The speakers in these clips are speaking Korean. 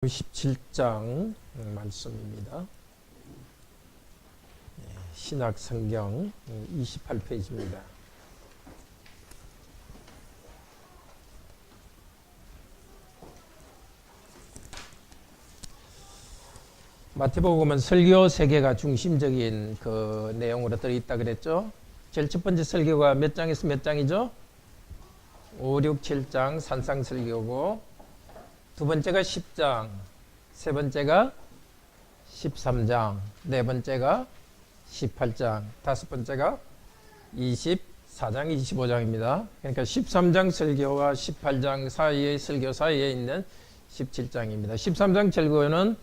17장 말씀입니다. 신약성경 28페이지입니다. 마태복음은 설교 세계가 중심적인 그 내용으로 들어있다 그랬죠. 제일 첫 번째 설교가 몇 장에서 몇 장이죠? 5, 6, 7장 산상설교고, 두 번째가 10장, 세 번째가 13장, 네 번째가 18장, 다섯 번째가 24장, 25장입니다. 그러니까 13장 설교와 18장 사이의 설교 사이에 있는 17장입니다. 13장 설교는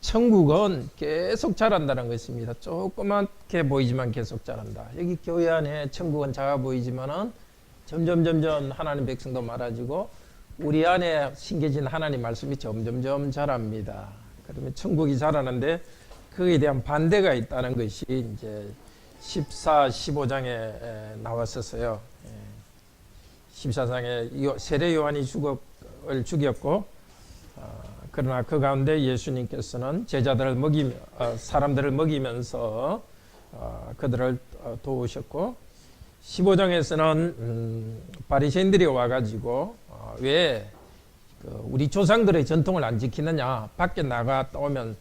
천국은 계속 자란다는 것입니다. 조그맣게 보이지만 계속 자란다. 여기 교회 안에 천국은 작아 보이지만은 점점 하나님 백성도 많아지고 우리 안에 심겨진 하나님 말씀이 점점 자랍니다. 그러면 천국이 자라는데 그에 대한 반대가 있다는 것이 이제 14, 15장에 나왔었어요. 14장에 세례 요한이 죽였고, 그러나 그 가운데 예수님께서는 제자들을 사람들을 먹이면서 그들을 도우셨고, 15장에서는 바리새인들이 와가지고 왜 우리 조상들의 전통을 안 지키느냐, 밖에 나갔다 오면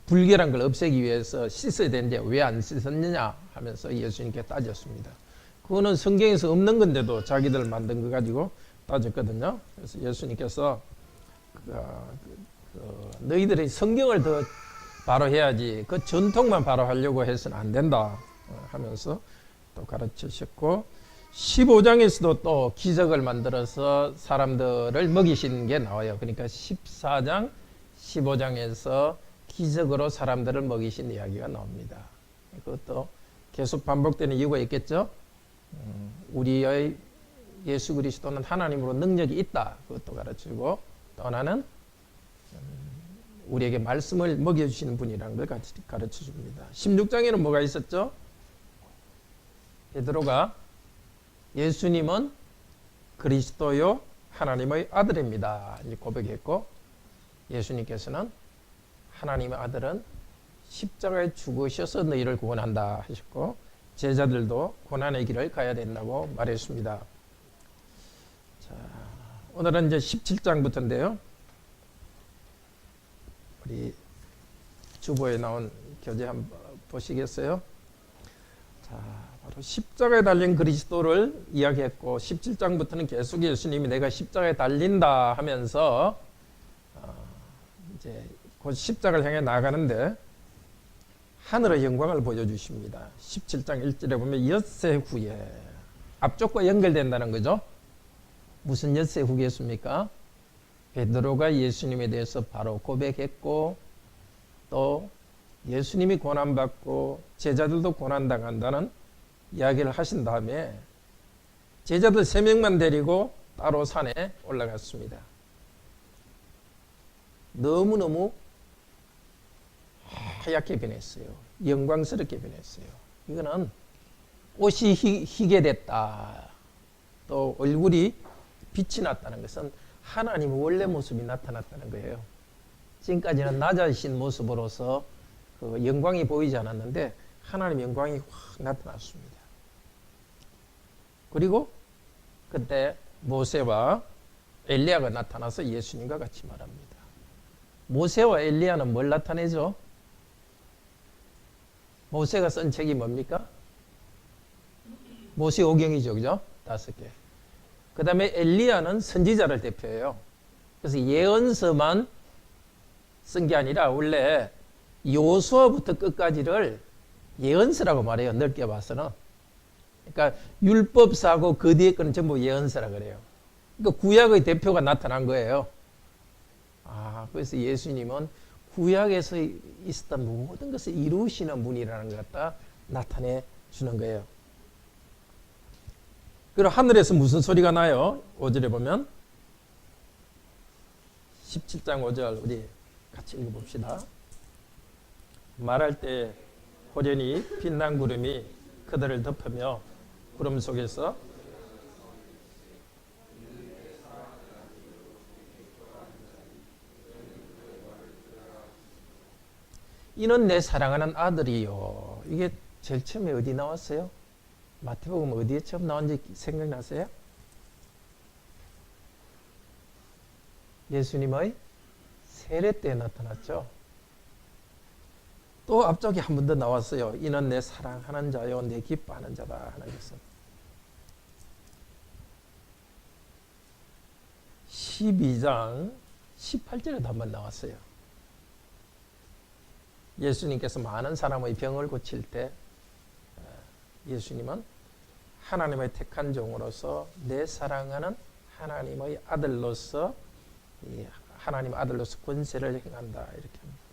불결한 걸 없애기 위해서 씻어야 되는데 왜 안 씻었느냐 하면서 예수님께 따졌습니다. 그거는 성경에서 없는 건데도 자기들 만든 거 가지고 따졌거든요. 그래서 예수님께서 너희들이 성경을 더 바로 해야지 그 전통만 바로 하려고 해서는 안 된다 하면서 또 가르치셨고, 15장에서도 또 기적을 만들어서 사람들을 먹이시는 게 나와요. 그러니까 14장, 15장에서 기적으로 사람들을 먹이신 이야기가 나옵니다. 그것도 계속 반복되는 이유가 있겠죠. 우리의 예수 그리스도는 하나님으로 능력이 있다. 그것도 가르치고, 또 하나는 우리에게 말씀을 먹여주시는 분이라는 걸 가르쳐 줍니다. 16장에는 뭐가 있었죠? 베드로가 예수님은 그리스도요 하나님의 아들입니다 고백했고, 예수님께서는 하나님의 아들은 십자가에 죽으셔서 너희를 구원한다 하셨고, 제자들도 고난의 길을 가야 된다고 말했습니다. 자, 오늘은 이제 17장부터인데요. 우리 주보에 나온 교재 한번 보시겠어요? 자, 바로 십자가에 달린 그리스도를 이야기했고, 17장부터는 계속 예수님이 내가 십자가에 달린다 하면서 이제 곧 십자가를 향해 나가는데 하늘의 영광을 보여주십니다. 17장 1절에 보면 엿새 후에, 앞쪽과 연결된다는 거죠. 무슨 엿새 후겠습니까? 베드로가 예수님에 대해서 바로 고백했고, 또 예수님이 고난받고 제자들도 고난당한다는 이야기를 하신 다음에 제자들 3명만 데리고 따로 산에 올라갔습니다. 너무너무 하얗게 변했어요. 영광스럽게 변했어요. 이거는 옷이 희게 됐다, 또 얼굴이 빛이 났다는 것은 하나님의 원래 모습이 나타났다는 거예요. 지금까지는 낮아진 모습으로서 그 영광이 보이지 않았는데 하나님의 영광이 확 나타났습니다. 그리고 그때 모세와 엘리야가 나타나서 예수님과 같이 말합니다. 모세와 엘리야는 뭘 나타내죠? 모세가 쓴 책이 뭡니까? 모세오경이죠, 그죠? 5개. 그 다음에 엘리야는 선지자를 대표해요. 그래서 예언서만 쓴 게 아니라 원래 요수아부터 끝까지를 예언서라고 말해요. 넓게 봐서는. 그러니까 율법사고 그 뒤에 거는 전부 예언서라 그래요. 그러니까 구약의 대표가 나타난 거예요. 그래서 예수님은 구약에서 있었던 모든 것을 이루시는 분이라는 것 갖다 나타내 주는 거예요. 그리고 하늘에서 무슨 소리가 나요? 5절에 보면 17장 5절 우리 같이 읽어봅시다. 말할 때 호련히 빛난 구름이 그들을 덮으며 구름 속에서 이는 내 사랑하는 아들이요. 이게 제일 처음에 어디 나왔어요? 마태복음 어디에 처음 나온지 생각나세요? 예수님의 세례 때 나타났죠. 또 앞쪽에 한 번 더 나왔어요. 이는 내 사랑하는 자요, 내 기뻐하는 자다 하는 것은 12장 18절에도 한 번 나왔어요. 예수님께서 많은 사람의 병을 고칠 때 예수님은 하나님의 택한 종으로서 내 사랑하는 하나님의 아들로서 하나님 아들로서 권세를 행한다 이렇게 합니다.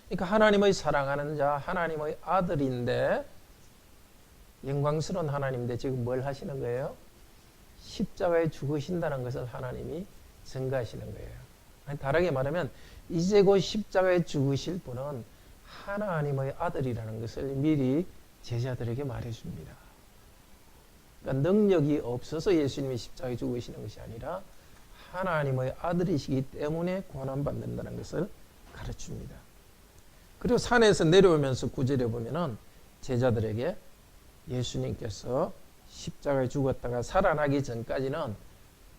그러니까 하나님의 사랑하는 자, 하나님의 아들인데 영광스러운 하나님인데 지금 뭘 하시는 거예요? 십자가에 죽으신다는 것을 하나님이 증거하시는 거예요. 아니, 다르게 말하면 이제 곧 십자가에 죽으실 분은 하나님의 아들이라는 것을 미리 제자들에게 말해줍니다. 그러니까 능력이 없어서 예수님이 십자가에 죽으시는 것이 아니라 하나님의 아들이시기 때문에 고난받는다는 것을 가르칩니다. 그리고 산에서 내려오면서 9절에 보면은 제자들에게 예수님께서 십자가에 죽었다가 살아나기 전까지는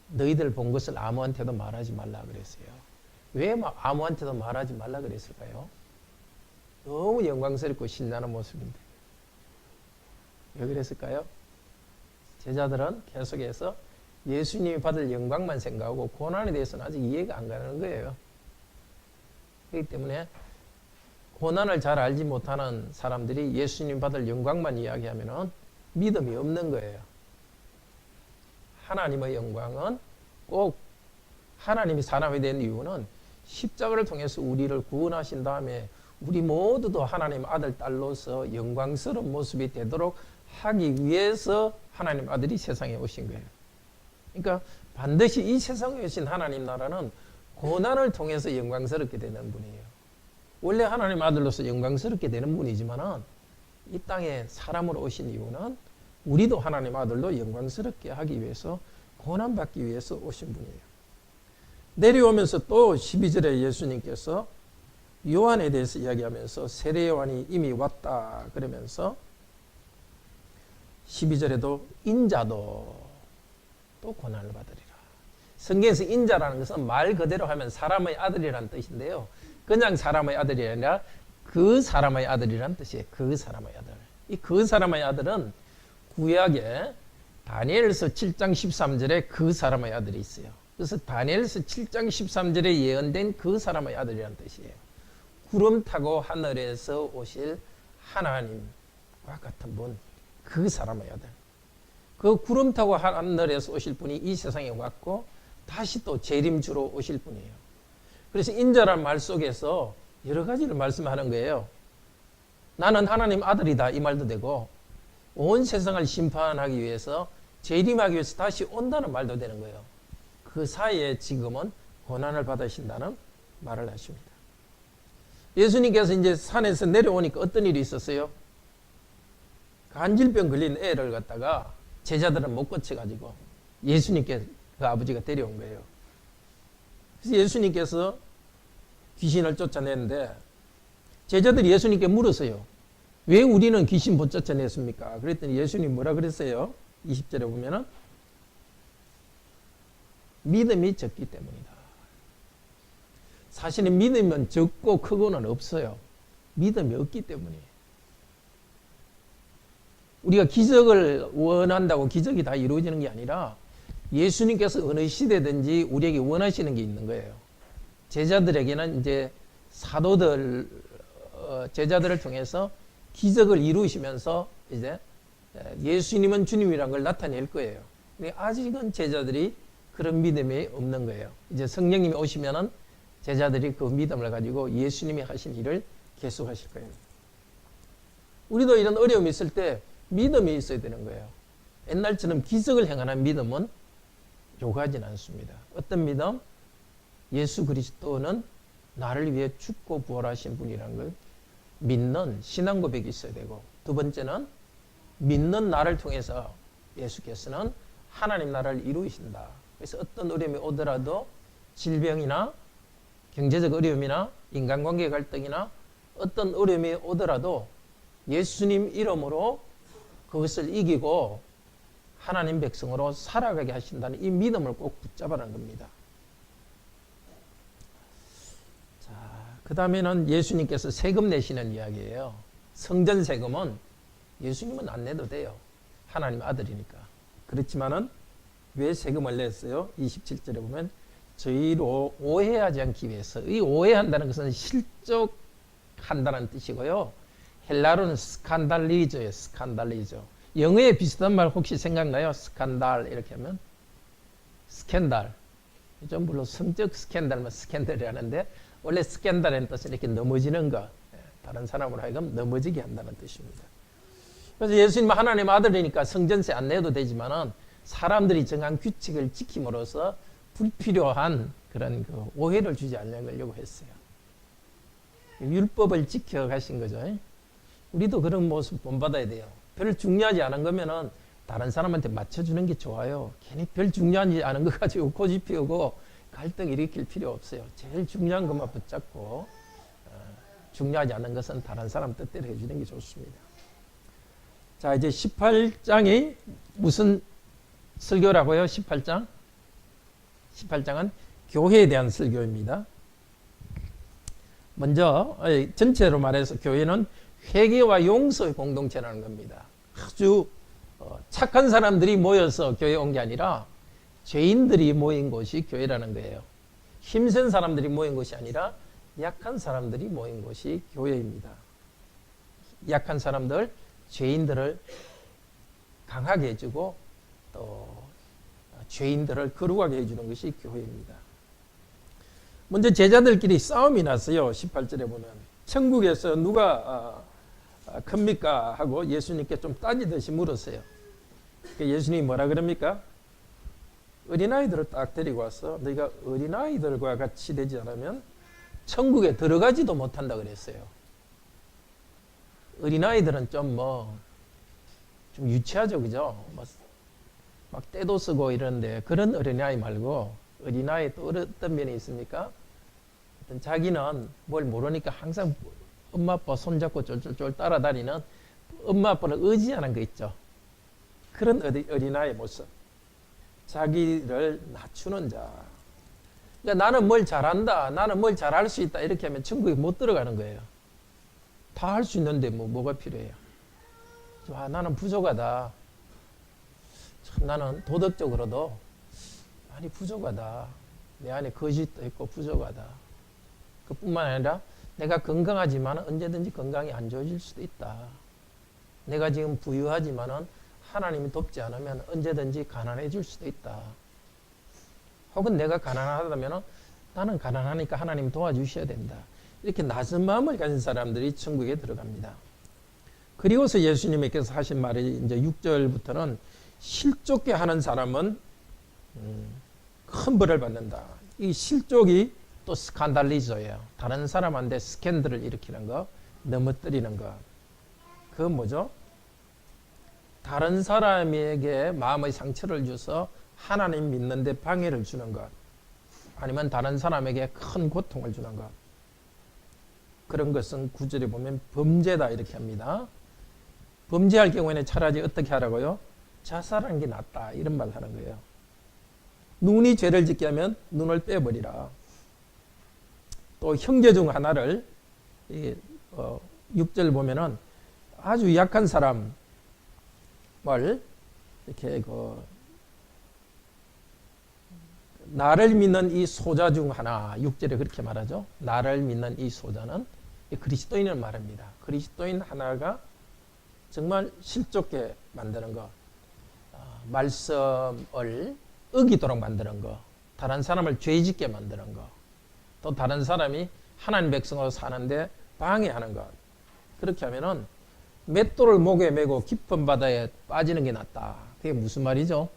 너희들 본 것을 아무한테도 말하지 말라 그랬어요. 왜 아무한테도 말하지 말라 그랬을까요? 너무 영광스럽고 신나는 모습인데. 왜 그랬을까요? 제자들은 계속해서 예수님이 받을 영광만 생각하고 고난에 대해서는 아직 이해가 안 가는 거예요. 그렇기 때문에 고난을 잘 알지 못하는 사람들이 예수님 받을 영광만 이야기하면 믿음이 없는 거예요. 하나님의 영광은 꼭 하나님이 사람이 된 이유는 십자가를 통해서 우리를 구원하신 다음에 우리 모두도 하나님 아들, 딸로서 영광스러운 모습이 되도록 하기 위해서 하나님 아들이 세상에 오신 거예요. 그러니까 반드시 이 세상에 오신 하나님 나라는 고난을 통해서 영광스럽게 되는 분이에요. 원래 하나님 아들로서 영광스럽게 되는 분이지만은 이 땅에 사람으로 오신 이유는 우리도 하나님 아들로 영광스럽게 하기 위해서 고난받기 위해서 오신 분이에요. 내려오면서 또 12절에 예수님께서 요한에 대해서 이야기하면서 세례 요한이 이미 왔다 그러면서 12절에도 인자도 또 고난을 받으리라. 성경에서 인자라는 것은 말 그대로 하면 사람의 아들이라는 뜻인데요. 그냥 사람의 아들이 아니라 그 사람의 아들이라는 뜻이에요. 그 사람의 아들. 이 그 사람의 아들은 구약에 다니엘서 7장 13절에 그 사람의 아들이 있어요. 그래서 다니엘서 7장 13절에 예언된 그 사람의 아들이라는 뜻이에요. 구름 타고 하늘에서 오실 하나님과 같은 분, 그 사람의 아들. 그 구름 타고 하늘에서 오실 분이 이 세상에 왔고 다시 또 재림주로 오실 분이에요. 그래서 인자란 말 속에서 여러 가지를 말씀하는 거예요. 나는 하나님 아들이다 이 말도 되고 온 세상을 심판하기 위해서 재림하기 위해서 다시 온다는 말도 되는 거예요. 그 사이에 지금은 고난을 받으신다는 말을 하십니다. 예수님께서 이제 산에서 내려오니까 어떤 일이 있었어요? 간질병 걸린 애를 갖다가 제자들은 못 고쳐가지고 예수님께 그 아버지가 데려온 거예요. 그래서 예수님께서 귀신을 쫓아냈는데 제자들이 예수님께 물었어요. 왜 우리는 귀신 못 쫓아냈습니까? 그랬더니 예수님 뭐라 그랬어요? 20절에 보면은 믿음이 적기 때문이다. 사실은 믿음은 적고 크고는 없어요. 믿음이 없기 때문이에요. 우리가 기적을 원한다고 기적이 다 이루어지는 게 아니라 예수님께서 어느 시대든지 우리에게 원하시는 게 있는 거예요. 제자들에게는 이제 사도들, 제자들을 통해서 기적을 이루시면서 이제 예수님은 주님이라는 걸 나타낼 거예요. 근데 아직은 제자들이 그런 믿음이 없는 거예요. 이제 성령님이 오시면은 제자들이 그 믿음을 가지고 예수님이 하신 일을 계속하실 거예요. 우리도 이런 어려움이 있을 때 믿음이 있어야 되는 거예요. 옛날처럼 기적을 행하는 믿음은 요구하진 않습니다. 어떤 믿음? 예수 그리스도는 나를 위해 죽고 부활하신 분이라는 걸 믿는 신앙 고백이 있어야 되고, 두 번째는 믿는 나를 통해서 예수께서는 하나님 나라를 이루신다. 그래서 어떤 어려움이 오더라도 질병이나 경제적 어려움이나 인간관계 갈등이나 어떤 어려움이 오더라도 예수님 이름으로 그것을 이기고 하나님 백성으로 살아가게 하신다는 이 믿음을 꼭 붙잡아라는 겁니다. 자, 그 다음에는 예수님께서 세금 내시는 이야기예요. 성전 세금은 예수님은 안 내도 돼요. 하나님 아들이니까. 그렇지만은 왜 세금을 냈어요? 27절에 보면 저희로 오해하지 않기 위해서. 이 오해한다는 것은 실족한다는 뜻이고요. 헬라로는 스칸달리저예요. 스칸달리저. 영어에 비슷한 말 혹시 생각나요? 스칸달 이렇게 하면 스캔달. 좀 물론 성적 스캔달만 스캔들이 하는데 원래 스캔달의 뜻은 이렇게 넘어지는 것. 다른 사람으로 하여금 넘어지게 한다는 뜻입니다. 그래서 예수님은 하나님 아들이니까 성전세 안 내도 되지만은 사람들이 정한 규칙을 지킴으로써 불필요한 그런 그 오해를 주지 않으려고 했어요. 율법을 지켜 가신 거죠. 우리도 그런 모습 본받아야 돼요. 별 중요하지 않은 거면은 다른 사람한테 맞춰주는 게 좋아요. 괜히 별 중요하지 않은 거 가지고 고집 피우고 갈등 일으킬 필요 없어요. 제일 중요한 것만 붙잡고 중요하지 않은 것은 다른 사람 뜻대로 해주는 게 좋습니다. 자, 이제 18장이 무슨 설교라고요? 18장? 18장은 교회에 대한 설교입니다. 먼저 전체로 말해서 교회는 회개와 용서의 공동체라는 겁니다. 아주 착한 사람들이 모여서 교회에 온 게 아니라 죄인들이 모인 곳이 교회라는 거예요. 힘센 사람들이 모인 것이 아니라 약한 사람들이 모인 곳이 교회입니다. 약한 사람들, 죄인들을 강하게 해주고 또 죄인들을 거룩하게 해주는 것이 교회입니다. 먼저 제자들끼리 싸움이 났어요. 18절에 보면 천국에서 누가 큽니까? 하고 예수님께 좀 따지듯이 물었어요. 예수님이 뭐라 그럽니까? 어린아이들을 딱 데리고 와서 너희가 어린아이들과 같이 되지 않으면 천국에 들어가지도 못한다 그랬어요. 어린아이들은 좀 유치하죠, 그죠? 막 때도 쓰고 이러는데 그런 어린아이 말고 어린아이 또 어떤 면이 있습니까? 어떤 자기는 뭘 모르니까 항상 엄마 아빠 손잡고 쫄쫄쫄 따라다니는 엄마 아빠를 의지하는 거 있죠. 그런 어린아이의 모습. 자기를 낮추는 자. 그러니까 나는 뭘 잘한다. 나는 뭘 잘할 수 있다. 이렇게 하면 천국에 못 들어가는 거예요. 다 할 수 있는데 뭐가 필요해요. 나는 부족하다. 참 나는 도덕적으로도 많이 부족하다. 내 안에 거짓도 있고 부족하다. 그뿐만 아니라 내가 건강하지만 언제든지 건강이 안 좋아질 수도 있다. 내가 지금 부유하지만 하나님이 돕지 않으면 언제든지 가난해질 수도 있다. 혹은 내가 가난하다면 나는 가난하니까 하나님 도와주셔야 된다. 이렇게 낮은 마음을 가진 사람들이 천국에 들어갑니다. 그리고서 예수님께서 하신 말이 이제 6절부터는 실족게 하는 사람은 큰 벌을 받는다. 이 실족이 또 스칸달리저예요. 다른 사람한테 스캔들을 일으키는 거, 넘어뜨리는 거. 그건 뭐죠? 다른 사람에게 마음의 상처를 줘서 하나님 믿는데 방해를 주는 것. 아니면 다른 사람에게 큰 고통을 주는 것. 그런 것은 구절에 보면 범죄다 이렇게 합니다. 범죄할 경우에는 차라리 어떻게 하라고요? 자살하는 게 낫다 이런 말 하는 거예요. 눈이 죄를 짓게 하면 눈을 빼버리라. 또 형제 중 하나를 6절 보면은 아주 약한 사람을 이렇게 나를 믿는 이 소자 중 하나 6절에 그렇게 말하죠. 나를 믿는 이 소자는 그리스도인을 말합니다. 그리스도인 하나가 정말 실족게 만드는 것, 말씀을 어기도록 만드는 것, 다른 사람을 죄짓게 만드는 것, 또 다른 사람이 하나님 백성으로 사는데 방해하는 것. 그렇게 하면은 맷돌을 목에 메고 깊은 바다에 빠지는 게 낫다. 그게 무슨 말이죠?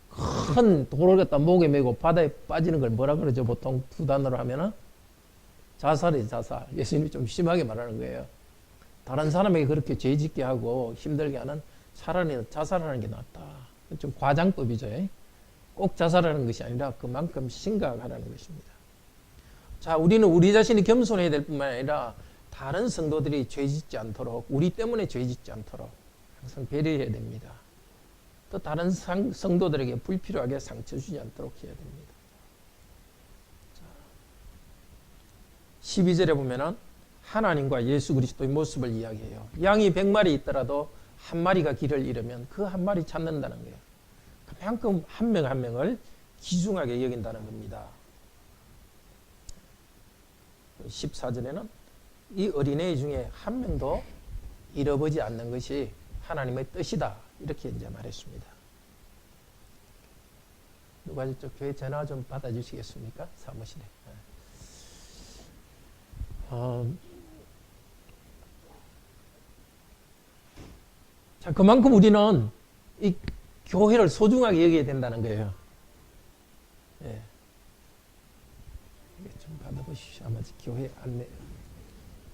큰 돌을 갖다 목에 메고 바다에 빠지는 걸 뭐라 그러죠? 보통 두 단어로 하면은 자살이 자살. 예수님이 좀 심하게 말하는 거예요. 다른 사람에게 그렇게 죄 짓게 하고 힘들게 하는 차라리 자살하는 게 낫다. 좀 과장법이죠. 꼭 자살하는 것이 아니라 그만큼 심각하다는 것입니다. 자, 우리는 우리 자신이 겸손해야 될 뿐만 아니라 다른 성도들이 죄 짓지 않도록, 우리 때문에 죄 짓지 않도록 항상 배려해야 됩니다. 또 다른 성도들에게 불필요하게 상처 주지 않도록 해야 됩니다. 12절에 보면은 하나님과 예수 그리스도의 모습을 이야기해요. 양이 100마리 있더라도 한 마리가 길을 잃으면 그 한 마리 찾는다는 거예요. 그만큼 한 명 한 명을 귀중하게 여긴다는 겁니다. 14절에는 이 어린애 중에 한 명도 잃어버리지 않는 것이 하나님의 뜻이다. 이렇게 이제 말했습니다. 누가 저쪽 교회 전화 좀 받아주시겠습니까? 사무실에. 자, 그만큼 우리는 이 교회를 소중하게 여겨야 된다는 거예요. 예. 좀 받아보십시오. 아마 교회 안내.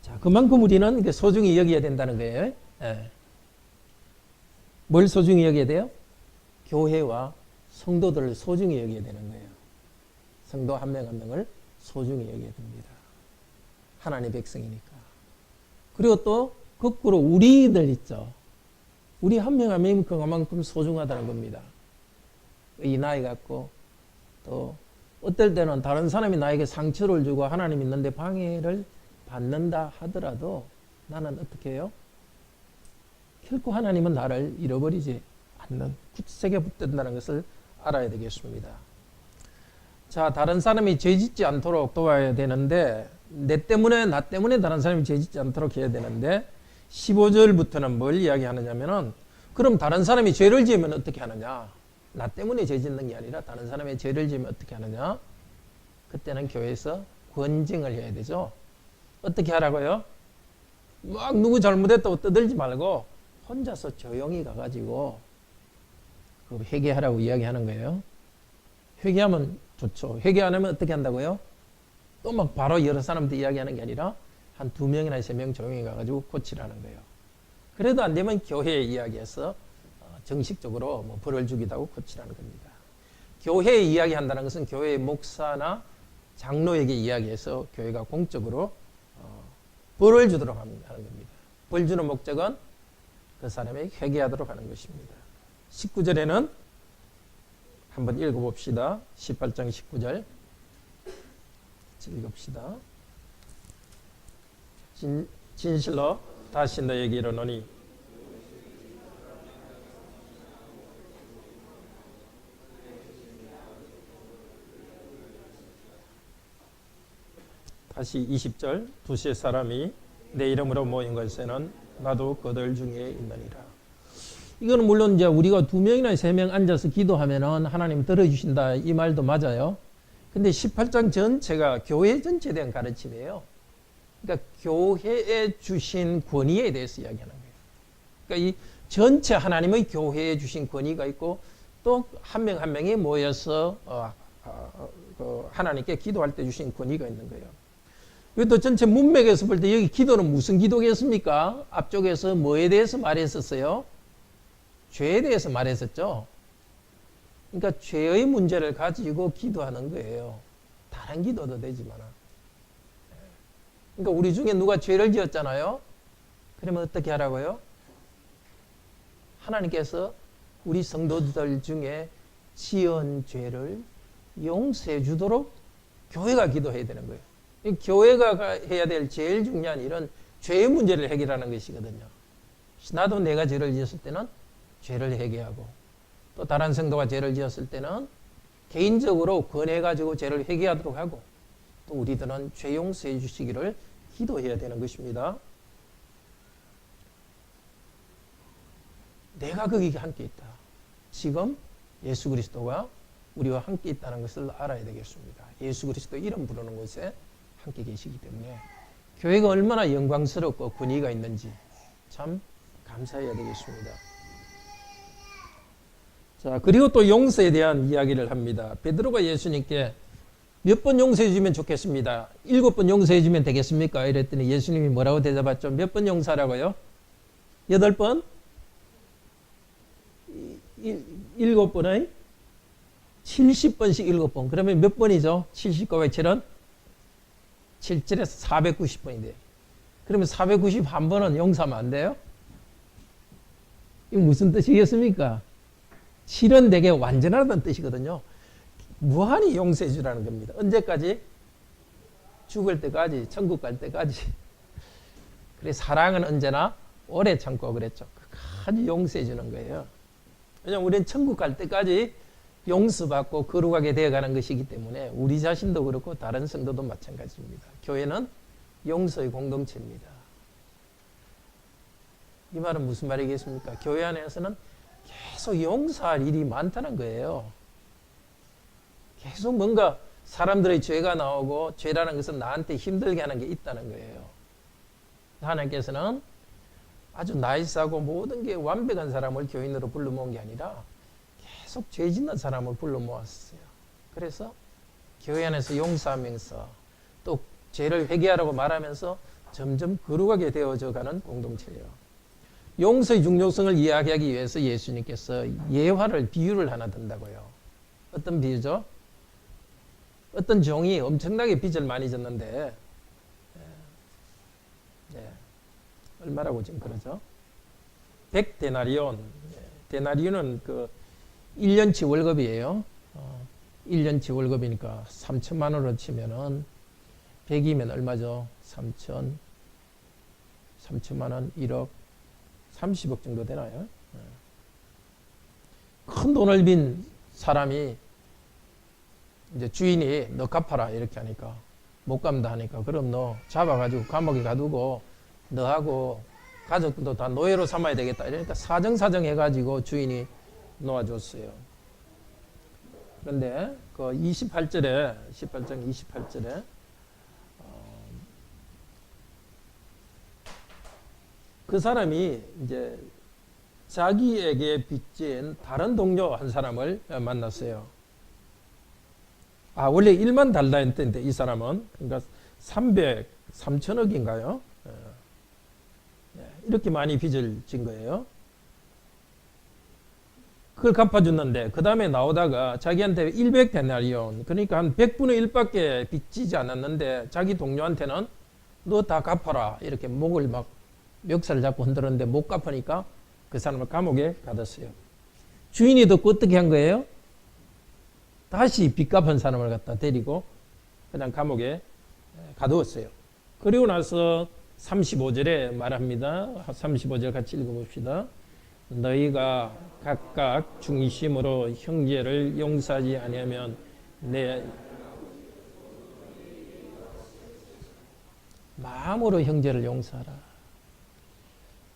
자, 그만큼 우리는 소중히 여겨야 된다는 거예요. 예. 뭘 소중히 여겨야 돼요? 교회와 성도들을 소중히 여겨야 되는 거예요. 성도 한 명 한 명을 소중히 여겨야 됩니다. 하나님의 백성이니까. 그리고 또 거꾸로 우리들 있죠. 우리 한 명 한 명이 그만큼 소중하다는 겁니다. 이 나이 갖고 또 어떨 때는 다른 사람이 나에게 상처를 주고 하나님 있는데 방해를 받는다 하더라도 나는 어떻게 해요? 결코 하나님은 나를 잃어버리지 않는 굳세게 붙든다는 것을 알아야 되겠습니다. 자, 다른 사람이 죄짓지 않도록 도와야 되는데 나 때문에 다른 사람이 죄짓지 않도록 해야 되는데 15절부터는 뭘 이야기하느냐면은 그럼 다른 사람이 죄를 지으면 어떻게 하느냐? 나 때문에 죄 짓는 게 아니라 다른 사람의 죄를 지으면 어떻게 하느냐? 그때는 교회에서 권징을 해야 되죠. 어떻게 하라고요? 막 누구 잘못했다고 떠들지 말고 혼자서 조용히 가가지고 그 회개하라고 이야기하는 거예요. 회개하면 좋죠. 회개 안 하면 어떻게 한다고요? 또 막 바로 여러 사람들 이야기하는 게 아니라 한 2명이나 3명 조용히 가가지고 고치라는 거예요. 그래도 안 되면 교회에 이야기해서 정식적으로 뭐 벌을 주기도 하고 고치라는 겁니다. 교회에 이야기한다는 것은 교회의 목사나 장로에게 이야기해서 교회가 공적으로 벌을 주도록 하는 겁니다. 벌 주는 목적은 그 사람이 회개하도록 하는 것입니다. 19절에는 한번 읽어봅시다. 18장 19절 읽읍시다. 진실로 다시 너에게 이르노니 다시 20절 두세 사람이 내 이름으로 모인 것에는 나도 그들 중에 있느니라. 이거는 물론 이제 우리가 2명이나 3명 앉아서 기도하면은 하나님 들어주신다 이 말도 맞아요. 근데 18장 전체가 교회 전체에 대한 가르침이에요. 그러니까 교회에 주신 권위에 대해서 이야기하는 거예요. 그러니까 이 전체 하나님의 교회에 주신 권위가 있고 또 한 명 한 명이 모여서 하나님께 기도할 때 주신 권위가 있는 거예요. 이것도 전체 문맥에서 볼 때 여기 기도는 무슨 기도겠습니까? 앞쪽에서 뭐에 대해서 말했었어요? 죄에 대해서 말했었죠. 그러니까 죄의 문제를 가지고 기도하는 거예요. 다른 기도도 되지만. 그러니까 우리 중에 누가 죄를 지었잖아요. 그러면 어떻게 하라고요? 하나님께서 우리 성도들 중에 지은 죄를 용서해 주도록 교회가 기도해야 되는 거예요. 교회가 해야 될 제일 중요한 일은 죄의 문제를 해결하는 것이거든요. 나도 내가 죄를 지었을 때는 죄를 회개하고 또 다른 성도가 죄를 지었을 때는 개인적으로 권해가지고 죄를 회개하도록 하고 또 우리들은 죄 용서해 주시기를 기도해야 되는 것입니다. 내가 거기 함께 있다. 지금 예수 그리스도가 우리와 함께 있다는 것을 알아야 되겠습니다. 예수 그리스도 이름 부르는 곳에 함께 계시기 때문에 교회가 얼마나 영광스럽고 권위가 있는지 참 감사해야 되겠습니다. 자, 그리고 또 용서에 대한 이야기를 합니다. 베드로가 예수님께 몇 번 용서해 주면 좋겠습니다. 7번 용서해 주면 되겠습니까? 이랬더니 예수님이 뭐라고 대답했죠? 몇 번 용서하라고요? 8번? 7번에 70번씩 7번. 그러면 몇 번이죠? 70곱하기 7은 7절에서 490번이 돼요. 그러면 491번은 용서하면 안 돼요? 이게 무슨 뜻이겠습니까? 실현되게 완전하다는 뜻이거든요. 무한히 용서해 주라는 겁니다. 언제까지? 죽을 때까지, 천국 갈 때까지. 그래 사랑은 언제나 오래 참고 그랬죠. 끝까지 용서해 주는 거예요. 왜냐하면 우리는 천국 갈 때까지 용서받고 거룩하게 되어가는 것이기 때문에 우리 자신도 그렇고 다른 성도도 마찬가지입니다. 교회는 용서의 공동체입니다. 이 말은 무슨 말이겠습니까? 교회 안에서는 계속 용서할 일이 많다는 거예요. 계속 뭔가 사람들의 죄가 나오고 죄라는 것은 나한테 힘들게 하는 게 있다는 거예요. 하나님께서는 아주 나이스하고 모든 게 완벽한 사람을 교인으로 불러 모은 게 아니라 계속 죄 짓는 사람을 불러 모았어요. 그래서 교회 안에서 용서하면서 또 죄를 회개하라고 말하면서 점점 거룩하게 되어져 가는 공동체예요. 용서의 중요성을 이야기하기 위해서 예수님께서 예화를 비유를 하나 든다고요. 어떤 비유죠? 어떤 종이 엄청나게 빚을 많이 졌는데 얼마라고 지금 그러죠? 100데나리온. 데나리온은 그 1년치 월급이에요. 1년치 월급이니까 3천만 원으로 치면은 100이면 얼마죠? 3천만 원, 1억, 30억 정도 되나요? 큰 돈을 빈 사람이 이제 주인이 너 갚아라 이렇게 하니까 못 갚는다 하니까 그럼 너 잡아가지고 감옥에 가두고 너하고 가족도 다 노예로 삼아야 되겠다 이러니까 사정사정 해가지고 주인이 놓아줬어요. 그런데 그 28절에 18장 28절에 그 사람이 이제 자기에게 빚진 다른 동료 한 사람을 만났어요. 원래 1만 달라 했는데 이 사람은 그러니까 3천억인가요? 이렇게 많이 빚을 진 거예요. 그걸 갚아줬는데 그 다음에 나오다가 자기한테 100데나리온 그러니까 한 100분의 1밖에 빚지지 않았는데 자기 동료한테는 너 다 갚아라 이렇게 목을 막 멱살을 잡고 흔들었는데 못 갚으니까 그 사람을 감옥에 가뒀어요. 주인이 듣고 어떻게 한 거예요? 다시 빚 갚은 사람을 갖다 데리고 그냥 감옥에 가두었어요. 그리고 나서 35절에 말합니다. 35절 같이 읽어봅시다. 너희가 각각 중심으로 형제를 용서하지 아니하면 내 마음으로 형제를 용서하라.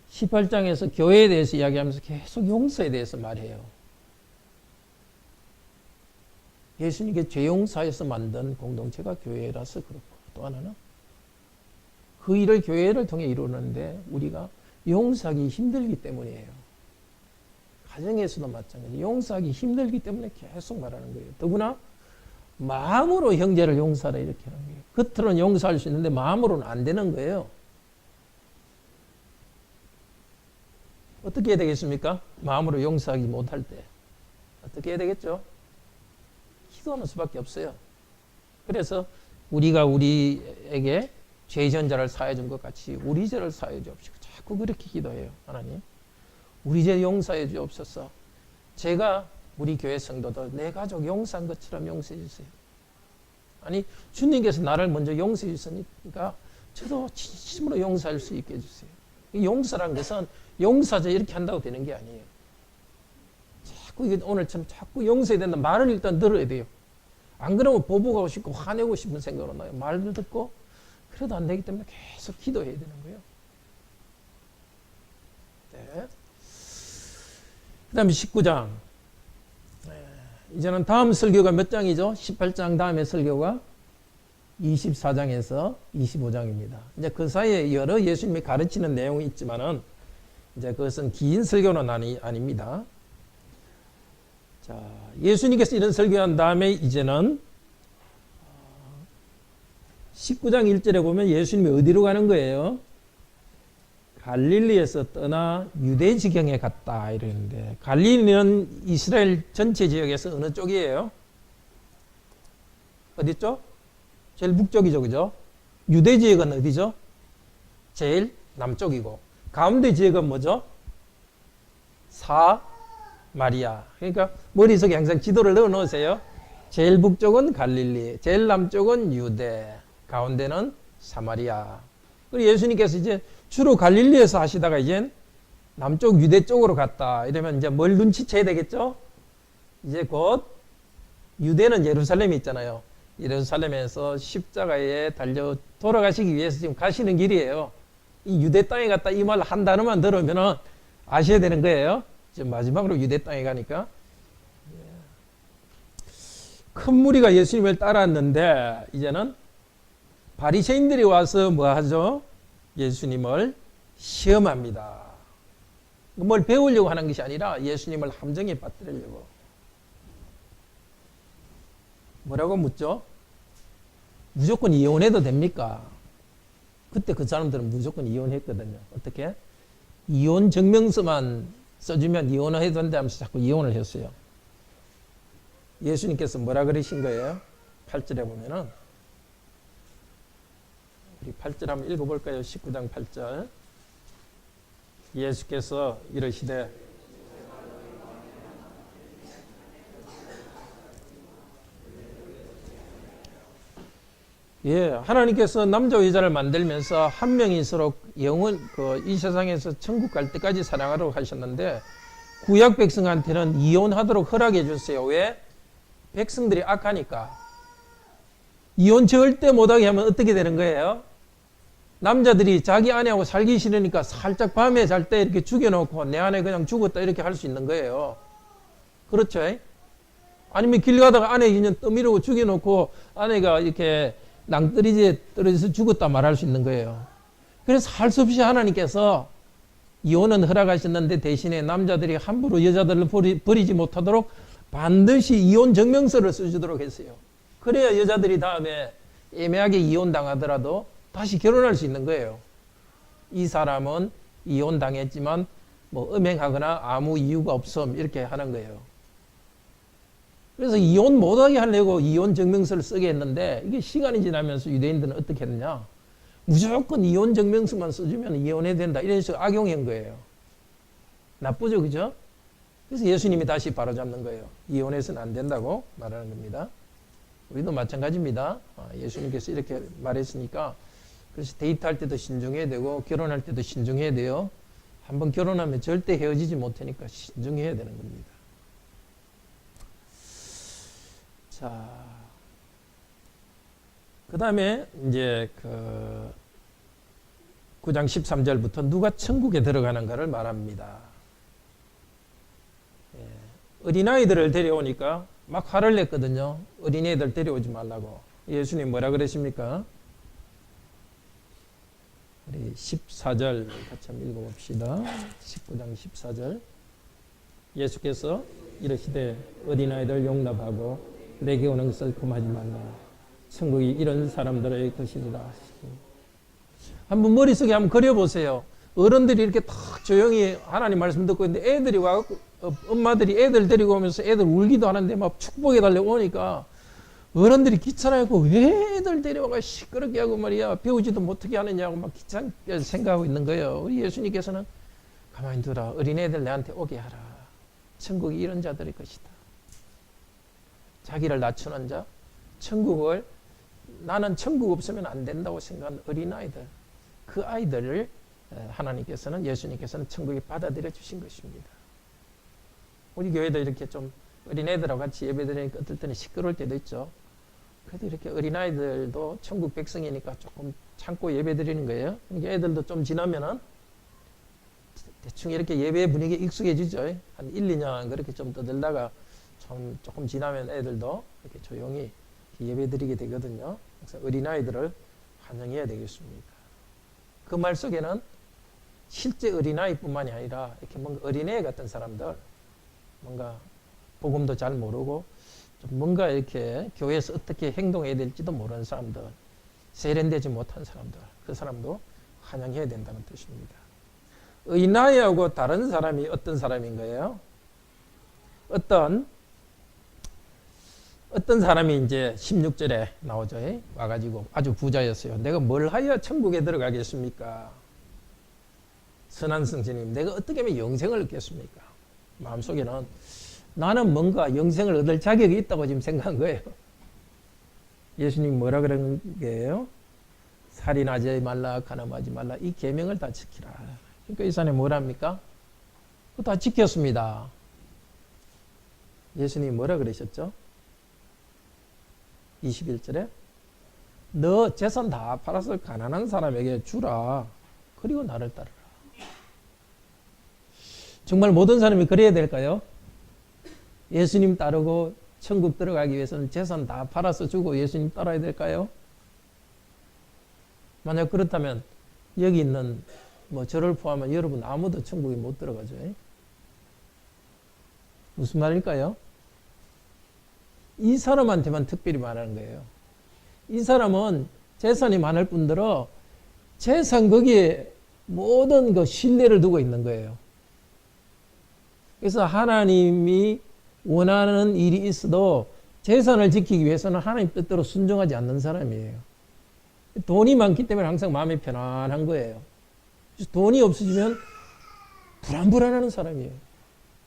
18장에서 교회에 대해서 이야기하면서 계속 용서에 대해서 말해요. 예수님께 죄 용서해서 만든 공동체가 교회라서 그렇고 또 하나는 그 일을 교회를 통해 이루는데 우리가 용서하기 힘들기 때문이에요. 가정에서도 마찬가지. 용서하기 힘들기 때문에 계속 말하는 거예요. 더구나 마음으로 형제를 용서하라 이렇게 하는 거예요. 겉으로는 용서할 수 있는데 마음으로는 안 되는 거예요. 어떻게 해야 되겠습니까? 마음으로 용서하기 못할 때 어떻게 해야 되겠죠? 기도하는 수밖에 없어요. 그래서 우리가 우리에게 죄 전자를 사해 준 것 같이 우리 죄를 사해 주옵시고 자꾸 그렇게 기도해요. 하나님 우리 죄 용서해 주옵소서. 제가 우리 교회 성도들 내 가족 용서한 것처럼 용서해 주세요. 아니 주님께서 나를 먼저 용서해 주시니까 저도 진심으로 용서할 수 있게 해주세요. 용서란 것은 용서하자 이렇게 한다고 되는 게 아니에요. 자꾸 이게 오늘처럼 자꾸 용서해야 된다 말을 일단 들어야 돼요. 안 그러면 보복하고 싶고 화내고 싶은 생각으로 나요. 말을 듣고 그래도 안 되기 때문에 계속 기도해야 되는 거예요. 네. 그 다음에 19장. 이제는 다음 설교가 몇 장이죠? 18장 다음에 설교가 24장에서 25장입니다. 이제 그 사이에 여러 예수님이 가르치는 내용이 있지만은 이제 그것은 긴 설교는 아닙니다. 자, 예수님께서 이런 설교한 다음에 이제는 19장 1절에 보면 예수님이 어디로 가는 거예요? 갈릴리에서 떠나 유대 지경에 갔다 이러는데 갈릴리는 이스라엘 전체 지역에서 어느 쪽이에요? 어디 쪽? 제일 북쪽이죠, 그죠? 유대 지역은 어디죠? 제일 남쪽이고 가운데 지역은 뭐죠? 사마리아. 그러니까 머릿속에 항상 지도를 넣어 놓으세요. 제일 북쪽은 갈릴리, 제일 남쪽은 유대, 가운데는 사마리아. 그리고 예수님께서 이제 주로 갈릴리에서 하시다가 이제 남쪽 유대 쪽으로 갔다. 이러면 이제 뭘 눈치채야 되겠죠? 이제 곧 유대는 예루살렘이 있잖아요. 예루살렘에서 십자가에 달려 돌아가시기 위해서 지금 가시는 길이에요. 이 유대 땅에 갔다 이 말 한 단어만 들으면은 아셔야 되는 거예요. 지금 마지막으로 유대 땅에 가니까. 큰 무리가 예수님을 따랐는데 이제는 바리새인들이 와서 뭐 하죠? 예수님을 시험합니다. 뭘 배우려고 하는 것이 아니라 예수님을 함정에 빠뜨리려고. 뭐라고 묻죠? 무조건 이혼해도 됩니까? 그때 그 사람들은 무조건 이혼했거든요. 어떻게? 이혼 증명서만 써주면 이혼을 해도 된다 하면서 자꾸 이혼을 했어요. 예수님께서 뭐라 그러신 거예요? 8절에 보면은 우리 8절 한번 읽어볼까요? 19장 8절. 예수께서 이러시되 하나님께서 남자와 여자를 만들면서 한 명일수록 영원 이 세상에서 천국 갈 때까지 사랑하도록 하셨는데 구약 백성한테는 이혼하도록 허락해 줬어요. 왜? 백성들이 악하니까. 이혼 절대 못하게 하면 어떻게 되는 거예요? 남자들이 자기 아내하고 살기 싫으니까 살짝 밤에 잘 때 이렇게 죽여놓고 내 아내 그냥 죽었다 이렇게 할 수 있는 거예요. 그렇죠? 아니면 길 가다가 아내 그냥 떠밀고 죽여놓고 아내가 이렇게 낭떠러지에 떨어져서 죽었다 말할 수 있는 거예요. 그래서 할 수 없이 하나님께서 이혼은 허락하셨는데 대신에 남자들이 함부로 여자들을 버리지 못하도록 반드시 이혼 증명서를 써주도록 했어요. 그래야 여자들이 다음에 애매하게 이혼당하더라도 다시 결혼할 수 있는 거예요. 이 사람은 이혼당했지만 뭐 음행하거나 아무 이유가 없음 이렇게 하는 거예요. 그래서 이혼 못하게 하려고 이혼 증명서를 쓰게 했는데 이게 시간이 지나면서 유대인들은 어떻게 했느냐? 무조건 이혼 증명서만 써주면 이혼해야 된다. 이런 식으로 악용한 거예요. 나쁘죠, 그죠? 그래서 예수님이 다시 바로잡는 거예요. 이혼해서는 안 된다고 말하는 겁니다. 우리도 마찬가지입니다. 예수님께서 이렇게 말했으니까 그래서 데이트할 때도 신중해야 되고 결혼할 때도 신중해야 돼요. 한번 결혼하면 절대 헤어지지 못하니까 신중해야 되는 겁니다. 자, 그 다음에 이제 9장 13절부터 누가 천국에 들어가는가를 말합니다. 어린아이들을 데려오니까 막 화를 냈거든요. 어린애들 데려오지 말라고. 예수님 뭐라 그러십니까? 우리 14절 같이 한번 읽어봅시다. 19장 14절. 예수께서 이르시되 어린아이들 용납하고 내게 오는 것을 금하지 말라. 천국이 이런 사람들의 것이니라. 한번 머릿속에 한번 그려보세요. 어른들이 이렇게 딱 조용히 하나님 말씀 듣고 있는데 애들이 와갖고 엄마들이 애들 데리고 오면서 애들 울기도 하는데 막 축복해 달라고 오니까 어른들이 귀찮아하고 왜 애들 데려와가 시끄럽게 하고 말이야 배우지도 못하게 하느냐고 막 귀찮게 생각하고 있는 거예요. 우리 예수님께서는 가만히 두라. 어린애들 내한테 오게 하라. 천국이 이런 자들의 것이다. 자기를 낮추는 자, 천국을 나는 천국 없으면 안 된다고 생각하는 어린아이들, 그 아이들을 하나님께서는 예수님께서는 천국에 받아들여 주신 것입니다. 우리 교회도 이렇게 좀 어린애들하고 같이 예배드리니까 어떨 때는 시끄러울 때도 있죠. 그래도 이렇게 어린아이들도 천국 백성이니까 조금 참고 예배드리는 거예요. 그러니까 애들도 좀 지나면은 대충 이렇게 예배 분위기에 익숙해지죠. 한 1, 2년 그렇게 좀 떠들다가 조금 지나면 애들도 이렇게 조용히 예배드리게 되거든요. 그래서 어린아이들을 환영해야 되겠습니다. 그 말 속에는 실제 어린아이뿐만이 아니라 이렇게 뭔가 어린애 같은 사람들, 뭔가 복음도 잘 모르고 좀 뭔가 이렇게 교회에서 어떻게 행동해야 될지도 모르는 사람들, 세련되지 못한 사람들, 그 사람도 환영해야 된다는 뜻입니다. 어린아이하고 다른 사람이 어떤 사람인 거예요? 어떤 사람이 이제 16절에 나오죠. 와가지고 아주 부자였어요. 내가 뭘 하여 천국에 들어가겠습니까? 선한 성신님, 내가 어떻게 하면 영생을 얻겠습니까? 마음속에는 나는 뭔가 영생을 얻을 자격이 있다고 지금 생각한 거예요. 예수님이 뭐라 그런 게요? 살인하지 말라, 간음하지 말라, 이 계명을 다 지키라. 그러니까 이 사람이 뭐랍니까? 그거 다 지켰습니다. 예수님이 뭐라 그러셨죠? 21절에 너 재산 다 팔아서 가난한 사람에게 주라. 그리고 나를 따르라. 정말 모든 사람이 그래야 될까요? 예수님 따르고 천국 들어가기 위해서는 재산 다 팔아서 주고 예수님 따라야 될까요? 만약 그렇다면 여기 있는 저를 포함한 여러분 아무도 천국에 못 들어가죠. 무슨 말일까요? 이 사람한테만 특별히 말하는 거예요. 이 사람은 재산이 많을 뿐더러 재산 거기에 모든 그 신뢰를 두고 있는 거예요. 그래서 하나님이 원하는 일이 있어도 재산을 지키기 위해서는 하나님 뜻대로 순종하지 않는 사람이에요. 돈이 많기 때문에 항상 마음이 편안한 거예요. 돈이 없어지면 불안불안하는 사람이에요.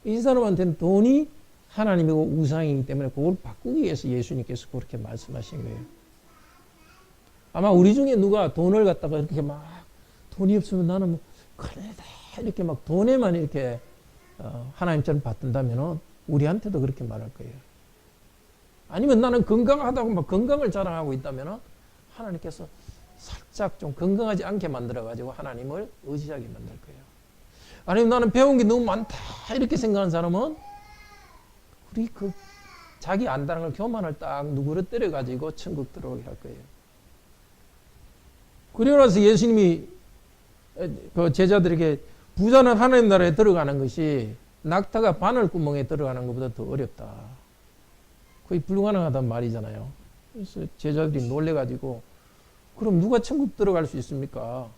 이 사람한테는 돈이 하나님이고 우상이기 때문에 그걸 바꾸기 위해서 예수님께서 그렇게 말씀하신 거예요. 아마 우리 중에 누가 돈을 갖다가 이렇게 막 돈이 없으면 나는 큰일이다 이렇게 막 돈에만 이렇게 하나님처럼 받든다면 우리한테도 그렇게 말할 거예요. 아니면 나는 건강하다고 막 건강을 자랑하고 있다면 하나님께서 살짝 좀 건강하지 않게 만들어가지고 하나님을 의지하게 만들 거예요. 아니면 나는 배운 게 너무 많다 이렇게 생각하는 사람은 우리 자기 안다는 걸 교만을 딱 누그러뜨려가지고 천국 들어오게 할 거예요. 그리고 나서 예수님이 그 제자들에게 부자는 하나님 나라에 들어가는 것이 낙타가 바늘구멍에 들어가는 것보다 더 어렵다. 거의 불가능하단 말이잖아요. 그래서 제자들이 놀래가지고 그럼 누가 천국 들어갈 수 있습니까?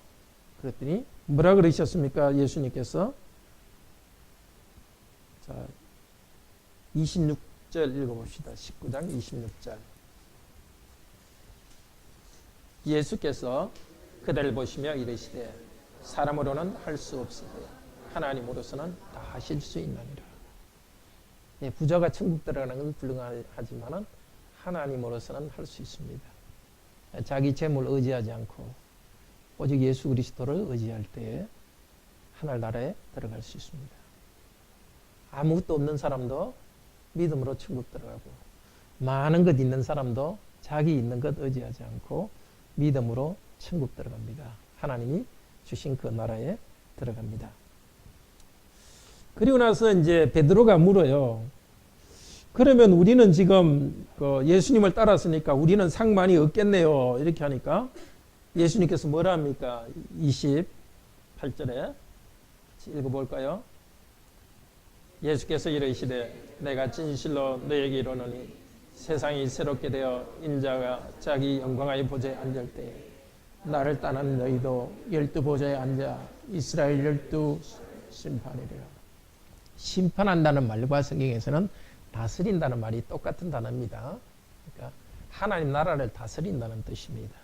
그랬더니 뭐라 그러셨습니까? 예수님께서 자 26절 읽어봅시다. 19장 26절 예수께서 그들을 보시며 이르시되 사람으로는 할 수 없으되 하나님으로서는 다 하실 수 있느니라. 예, 부자가 천국 들어가는 건 불가능하지만 하나님으로서는 할 수 있습니다. 자기 재물 의지하지 않고 오직 예수 그리스도를 의지할 때에 하늘나라에 들어갈 수 있습니다. 아무것도 없는 사람도 믿음으로 천국 들어가고 많은 것 있는 사람도 자기 있는 것 의지하지 않고 믿음으로 천국 들어갑니다. 하나님이 주신 그 나라에 들어갑니다. 그리고 나서 이제 베드로가 물어요. 그러면 우리는 지금 예수님을 따랐으니까 우리는 상 많이 얻겠네요. 이렇게 하니까 예수님께서 뭐라 합니까? 28절에 읽어볼까요? 예수께서 이르시되 내가 진실로 너에게 이르노니 세상이 새롭게 되어 인자가 자기 영광의 보좌에 앉을 때 나를 따르는 너희도 12보좌에 앉아 이스라엘 12 심판이래요. 심판한다는 말과 성경에서는 다스린다는 말이 똑같은 단어입니다. 그러니까 하나님 나라를 다스린다는 뜻입니다.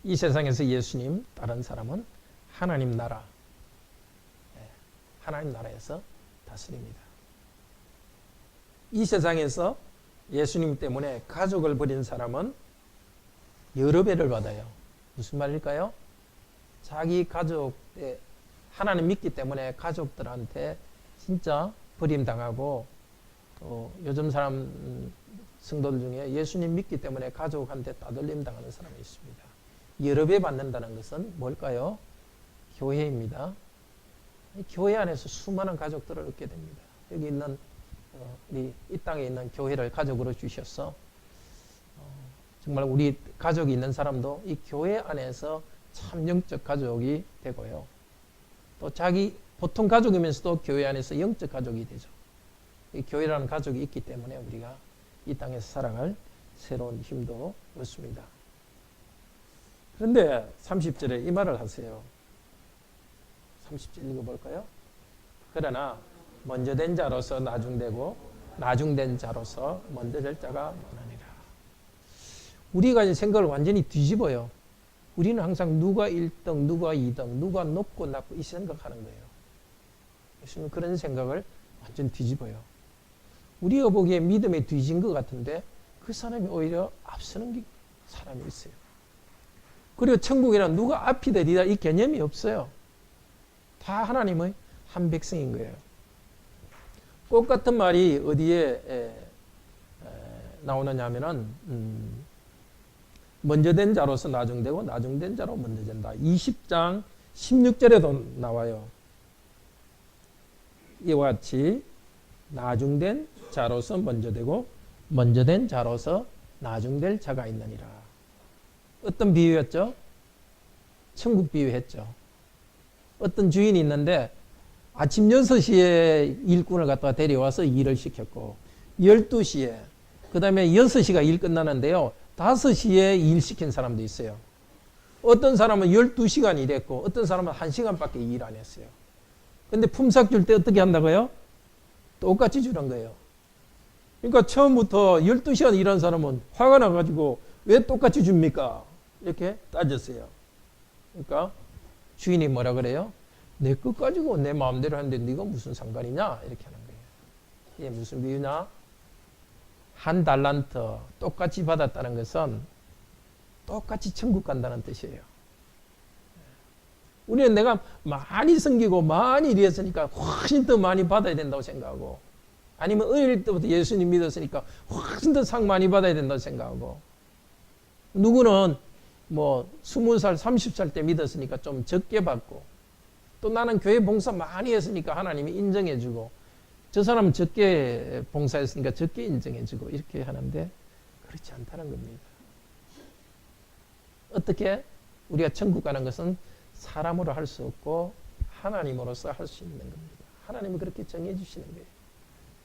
이 세상에서 예수님 따른 사람은 하나님 나라, 하나님 나라에서 다스립니다. 이 세상에서 예수님 때문에 가족을 버린 사람은 여러 배를 받아요. 무슨 말일까요? 자기 가족에 하나님 믿기 때문에 가족들한테 진짜 버림당하고 또 요즘 성도들 중에 예수님 믿기 때문에 가족한테 따돌림 당하는 사람이 있습니다. 여러 배 받는다는 것은 뭘까요? 교회입니다. 교회 안에서 수많은 가족들을 얻게 됩니다. 여기 있는 우리 이 땅에 있는 교회를 가족으로 주셔서 정말 우리 가족이 있는 사람도 이 교회 안에서 참 영적 가족이 되고요. 또 자기 보통 가족이면서도 교회 안에서 영적 가족이 되죠. 이 교회라는 가족이 있기 때문에 우리가 이 땅에서 살아갈 새로운 힘도 얻습니다. 그런데 30절에 이 말을 하세요. 30절 읽어볼까요? 그러나 먼저 된 자로서 나중되고 나중된 자로서 먼저 될 자가 많으니라. 우리가 생각을 완전히 뒤집어요. 우리는 항상 누가 1등, 누가 2등, 누가 높고 낮고 이 생각하는 거예요. 예수님은 그런 생각을 완전 뒤집어요. 우리가 보기에 믿음에 뒤진 것 같은데 그 사람이 오히려 앞서는 사람이 있어요. 그리고 천국에는 누가 앞이다 뒤다 이 개념이 없어요. 다 하나님의 한 백성인 거예요. 똑같은 말이 어디에 나오느냐 하면은 먼저 된 자로서 나중되고 나중된 자로 먼저 된다. 20장 16절에도 나와요. 이와 같이 나중된 자로서 먼저 되고 먼저 된 자로서 나중될 자가 있느니라. 어떤 비유였죠? 천국 비유했죠. 어떤 주인이 있는데 아침 6시에 일꾼을 갖다가 데려와서 일을 시켰고 12시에 그 다음에 6시가 일 끝나는데요. 5시에 일 시킨 사람도 있어요. 어떤 사람은 12시간 일했고 어떤 사람은 1시간밖에 일 안 했어요. 근데 품삯 줄 때 어떻게 한다고요? 똑같이 주는 거예요. 그러니까 처음부터 12시간 일한 사람은 화가 나가지고 왜 똑같이 줍니까? 이렇게 따졌어요. 그러니까 주인이 뭐라 그래요? 내 것 가지고 내 마음대로 하는데 네가 무슨 상관이냐? 이렇게 하는 거예요. 이게 무슨 비유냐? 한 달란트 똑같이 받았다는 것은 똑같이 천국 간다는 뜻이에요. 우리는 내가 많이 섬기고 많이 일했으니까 훨씬 더 많이 받아야 된다고 생각하고 아니면 어릴 때부터 예수님 믿었으니까 훨씬 더 상 많이 받아야 된다고 생각하고 누구는 뭐 20살, 30살 때 믿었으니까 좀 적게 받고 또 나는 교회 봉사 많이 했으니까 하나님이 인정해주고 저 사람은 적게 봉사했으니까 적게 인정해주고 이렇게 하는데 그렇지 않다는 겁니다. 어떻게? 우리가 천국 가는 것은 사람으로 할 수 없고 하나님으로서 할 수 있는 겁니다. 하나님은 그렇게 정해주시는 거예요.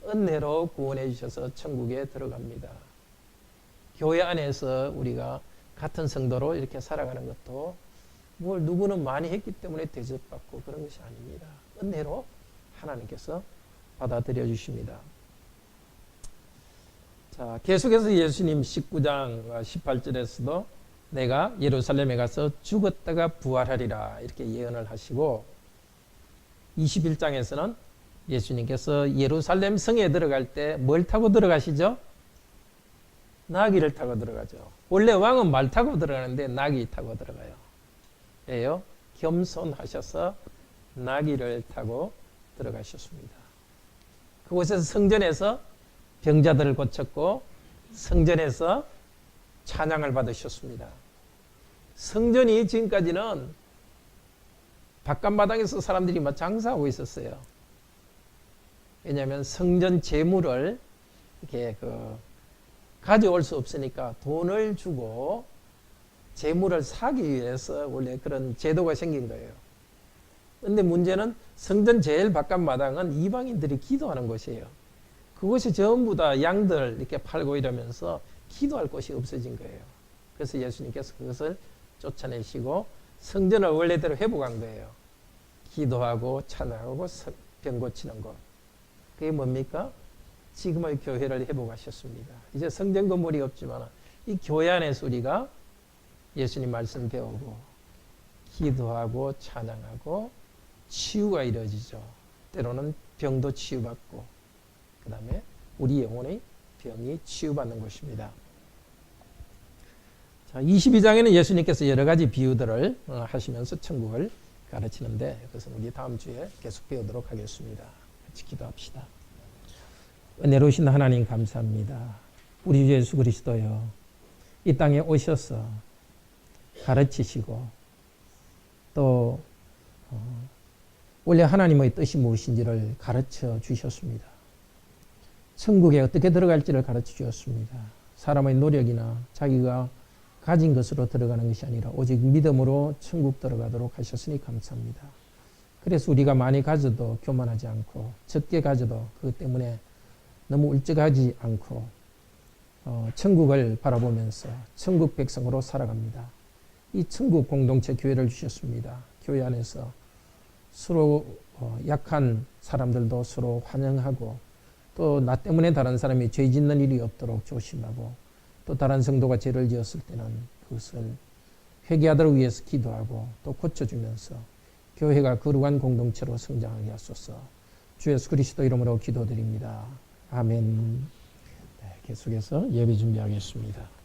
은혜로 구원해 주셔서 천국에 들어갑니다. 교회 안에서 우리가 같은 성도로 이렇게 살아가는 것도 뭘 누구는 많이 했기 때문에 대접받고 그런 것이 아닙니다. 은혜로 하나님께서 받아들여 주십니다. 자, 계속해서 예수님 19장 18절에서도 내가 예루살렘에 가서 죽었다가 부활하리라 이렇게 예언을 하시고 21장에서는 예수님께서 예루살렘 성에 들어갈 때 뭘 타고 들어가시죠? 나귀를 타고 들어가죠. 원래 왕은 말 타고 들어가는데 나귀 타고 들어가요. 왜요? 겸손하셔서 나귀를 타고 들어가셨습니다. 그곳에서 성전에서 병자들을 고쳤고 성전에서 찬양을 받으셨습니다. 성전이 지금까지는 바깥마당에서 사람들이 막 장사하고 있었어요. 왜냐하면 성전 재물을 이렇게 가져올 수 없으니까 돈을 주고 재물을 사기 위해서 원래 그런 제도가 생긴 거예요. 그런데 문제는 성전 제일 바깥마당은 이방인들이 기도하는 곳이에요. 그곳이 전부 다 양들 이렇게 팔고 이러면서 기도할 곳이 없어진 거예요. 그래서 예수님께서 그것을 쫓아내시고 성전을 원래대로 회복한 거예요. 기도하고 찬양하고 병 고치는 것. 그게 뭡니까? 지금의 교회를 회복하셨습니다. 이제 성전 건물이 없지만 이 교회 안에서 우리가 예수님 말씀 배우고 기도하고 찬양하고 치유가 이루어지죠. 때로는 병도 치유받고 그 다음에 우리 영혼의 병이 치유받는 것입니다. 자, 22장에는 예수님께서 여러 가지 비유들을 하시면서 천국을 가르치는데 그것은 우리 다음 주에 계속 배우도록 하겠습니다. 같이 기도합시다. 은혜로우신 하나님 감사합니다. 우리 주 예수 그리스도여 이 땅에 오셔서 가르치시고 또 원래 하나님의 뜻이 무엇인지를 가르쳐 주셨습니다. 천국에 어떻게 들어갈지를 가르쳐 주셨습니다. 사람의 노력이나 자기가 가진 것으로 들어가는 것이 아니라 오직 믿음으로 천국 들어가도록 하셨으니 감사합니다. 그래서 우리가 많이 가져도 교만하지 않고 적게 가져도 그것 때문에 너무 울적하지 않고 천국을 바라보면서 천국 백성으로 살아갑니다. 이 천국 공동체 교회를 주셨습니다. 교회 안에서 서로 약한 사람들도 서로 환영하고 또 나 때문에 다른 사람이 죄 짓는 일이 없도록 조심하고 또 다른 성도가 죄를 지었을 때는 그것을 회개하도록 위해서 기도하고 또 고쳐주면서 교회가 거룩한 공동체로 성장하게 하소서. 주 예수 그리스도 이름으로 기도드립니다. 아멘. 네, 계속해서 예배 준비하겠습니다.